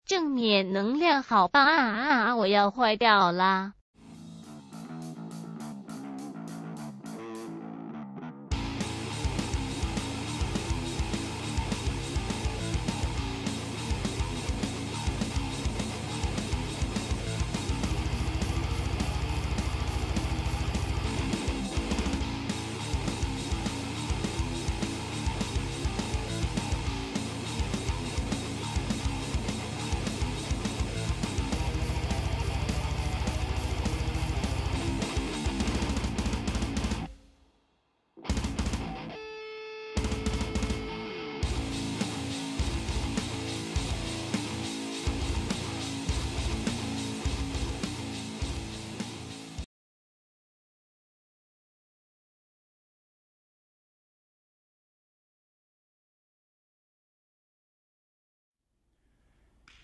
正面能量好棒啊！我要坏掉啦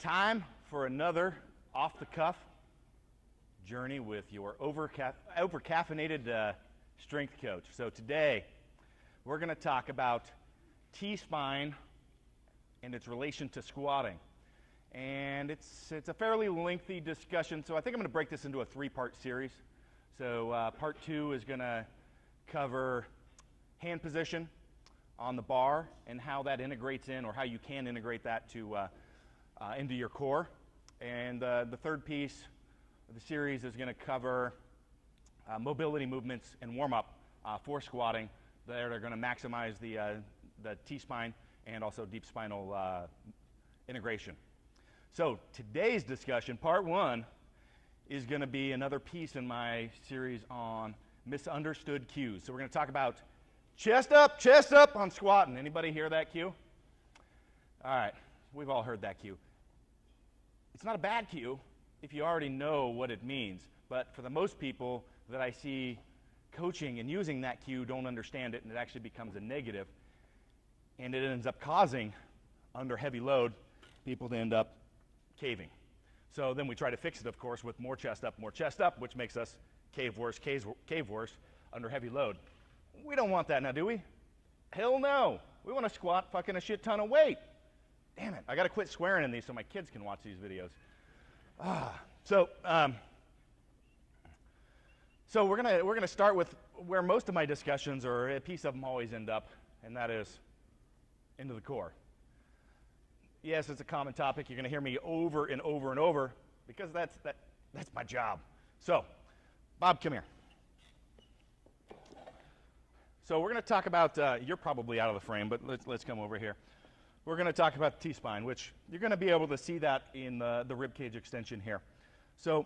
！Time for another off-the-cuff journey with your over-caffeinated strength coach. So today, we're going to talk about T-spine and its relation to squatting. And it's a fairly lengthy discussion, so I think I'm going to break this into a three-part series. So part 2 is going to cover hand position on the bar and how that integrates in, or how you can integrate that to into your core. And the third piece of the series is going to cover mobility movements and warm-up for squatting that are going to maximize the T-spine and also deep spinal integration. So today's discussion, part 1, is going to be another piece in my series on misunderstood cues. So we're going to talk about chest up on squatting. Anybody hear that cue? All right, we've all heard that cue. It's not a bad cue if you already know what it means, but for the most people that I see coaching and using that cue don't understand it, and it actually becomes a negative, and it ends up causing, under heavy load, people to end up caving. So then we try to fix it, of course, with more chest up, which makes us cave worse under heavy load. We don't want that now, do we? Hell no. We want to squat fucking a shit ton of weight. Damn it, I got to quit swearing in these so my kids can watch these videos. So we're gonna start with where most of my discussions, or a piece of them, always end up, and that is into the core. Yes, it's a common topic. You're going to hear me over and over and over because that's my job. So, Bob, come here. So we're going to talk about, you're probably out of the frame, but let's come over here. We're going to talk about the T-spine, which you're going to be able to see that in the ribcage extension here. So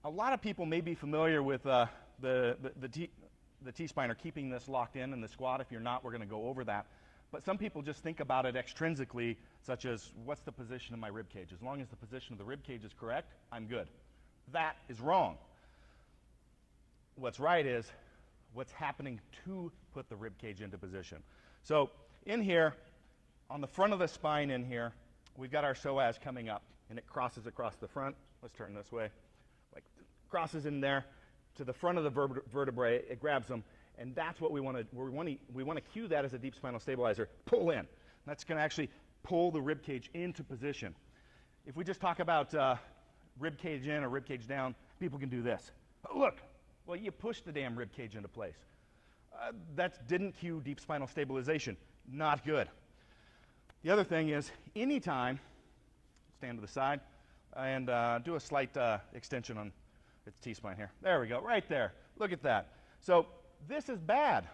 a lot of people may be familiar with the T-spine, or keeping this locked in the squat. If you're not, we're going to go over that. But some people just think about it extrinsically, such as, what's the position of my ribcage? As long as the position of the ribcage is correct, I'm good. That is wrong. What's right is what's happening to put the ribcage into position. So in here, on the front of the spine in here, we've got our psoas coming up, and it crosses across the front. Let's turn this way. Like, crosses in there to the front of the vertebrae. It grabs them, and that's what we want to cue that as a deep spinal stabilizer. Pull in. That's going to actually pull the rib cage into position. If we just talk about rib cage in or rib cage down, people can do this. Oh, look, well, you push the damn rib cage into place. That didn't cue deep spinal stabilization. Not good. The other thing is, anytime, stand to the side and do a slight extension on its T-spine here. There we go, right there. Look at that. So this is bad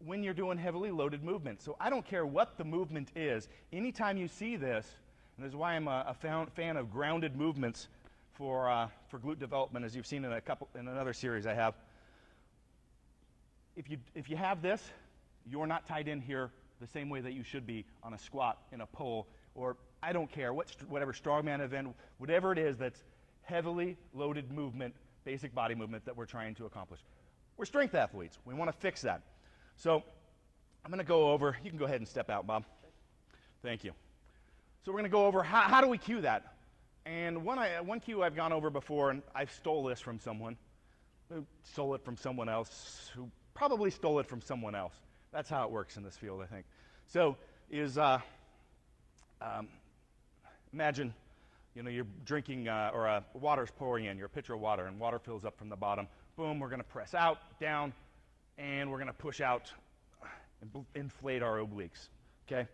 when you're doing heavily loaded movement. So I don't care what the movement is. Anytime you see this, and this is why I'm a fan of grounded movements for glute development, as you've seen in another series I have. If you have this, you're not tied in here the same way that you should be on a squat, in a pull, or I don't care, whatever strongman event, whatever it is that's heavily loaded movement, basic body movement that we're trying to accomplish. We're strength athletes. We want to fix that. So I'm going to go over, you can go ahead and step out, Bob. Thank you. So we're going to go over how do we cue that. And one cue I've gone over before, and I stole this from someone who stole it from someone else, who probably stole it from someone else. That's how it works in this field, I think. So is imagine, you're drinking, or water's pouring in, you're a pitcher of water, and water fills up from the bottom. Boom, we're going to press out, down, and we're going to push out, inflate our obliques, okay?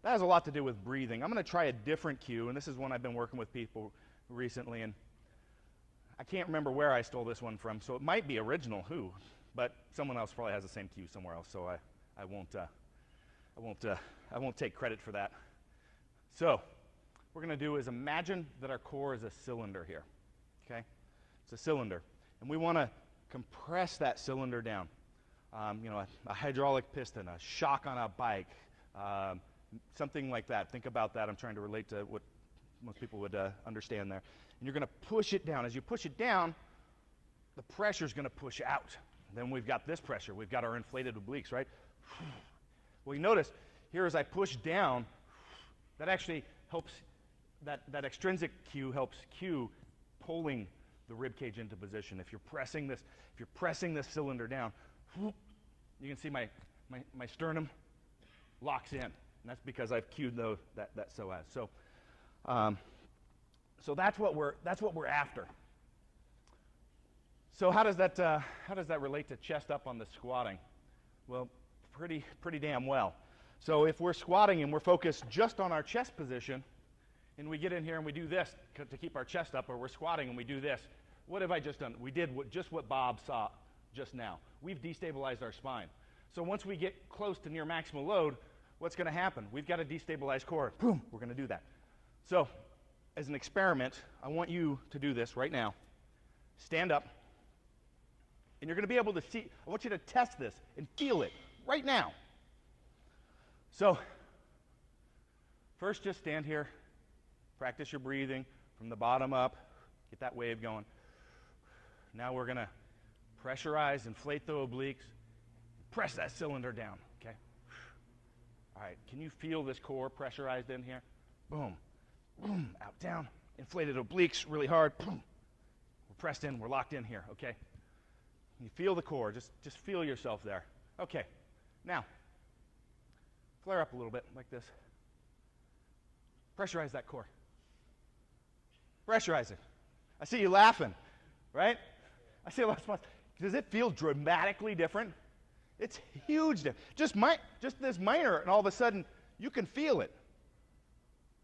That has a lot to do with breathing. I'm going to try a different cue, and this is one I've been working with people recently, and I can't remember where I stole this one from, so it might be original, but someone else probably has the same cue somewhere else, so I won't take credit for that. So, what we're going to do is imagine that our core is a cylinder here, okay? It's a cylinder, and we want to compress that cylinder down. A hydraulic piston, a shock on a bike, something like that. Think about that. I'm trying to relate to what most people would understand there. And you're going to push it down. As you push it down, the pressure is going to push out. Then we've got this pressure. We've got our inflated obliques, right? Well, you notice here as I push down, that actually helps, that extrinsic cue helps cue pulling the rib cage into position. If you're pressing this cylinder down, you can see my sternum locks in. And that's because I've cued that psoas. So that's what we're after. So how does that relate to chest up on the squatting? Well, pretty damn well. So if we're squatting and we're focused just on our chest position, and we get in here and we do this to keep our chest up, or we're squatting and we do this, what have I just done? We did just what Bob saw just now. We've destabilized our spine. So once we get close to near maximal load, what's going to happen? We've got a destabilized core. Boom, we're going to do that. So, as an experiment, I want you to do this right now. Stand up, and you're going to be able to see. I want you to test this and feel it right now. So, first just stand here, practice your breathing from the bottom up, get that wave going. Now we're going to pressurize, inflate the obliques, press that cylinder down, okay? All right, can you feel this core pressurized in here? Boom, boom, out, down, inflated obliques really hard, boom. We're pressed in, we're locked in here, okay? You feel the core, just feel yourself there. Okay, now, flare up a little bit like this. Pressurize that core. Pressurize it. I see you laughing, right? I see a lot of smiles. Does it feel dramatically different? It's huge. Just this minor, and all of a sudden, you can feel it.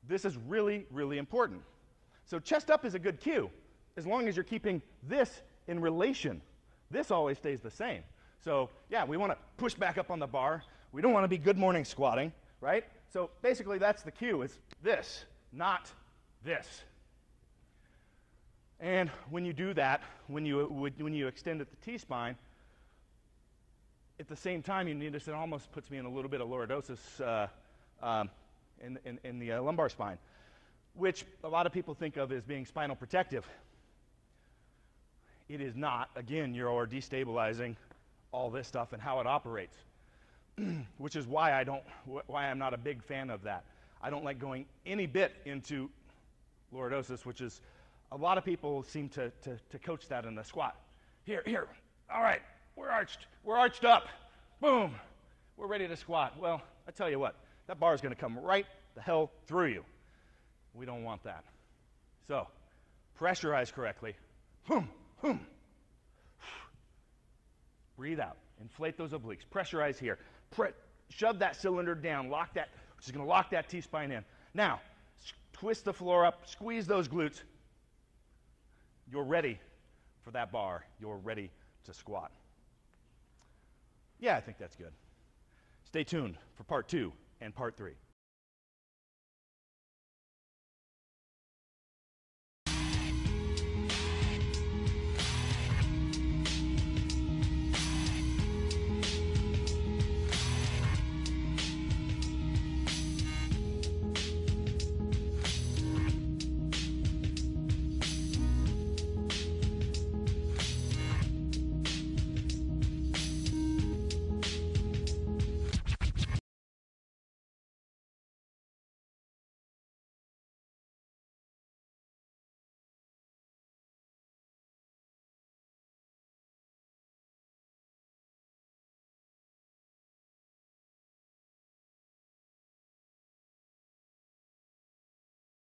This is really, really important. So chest up is a good cue, as long as you're keeping this in relation. This always stays the same. So, yeah, we want to push back up on the bar. We don't want to be good morning squatting, right? So basically, that's the cue. It's this, not this. And when you do that, when you extend at the T-spine, at the same time, you notice it almost puts me in a little bit of lordosis in the lumbar spine, which a lot of people think of as being spinal protective. It is not. Again, you're destabilizing all this stuff and how it operates, which is why I'm not a big fan of that. I don't like going any bit into lordosis, which is a lot of people seem to coach that in the squat. Here, all right, we're arched up, boom, we're ready to squat. Well, I tell you what, that bar is going to come right the hell through you. We don't want that. So, pressurize correctly. Boom, boom. Breathe out. Inflate those obliques. Pressurize here. Shove that cylinder down. Lock that, which is going to lock that T-spine in. Now, twist the floor up. Squeeze those glutes. You're ready for that bar. You're ready to squat. Yeah, I think that's good. Stay tuned for part 2 and part 3.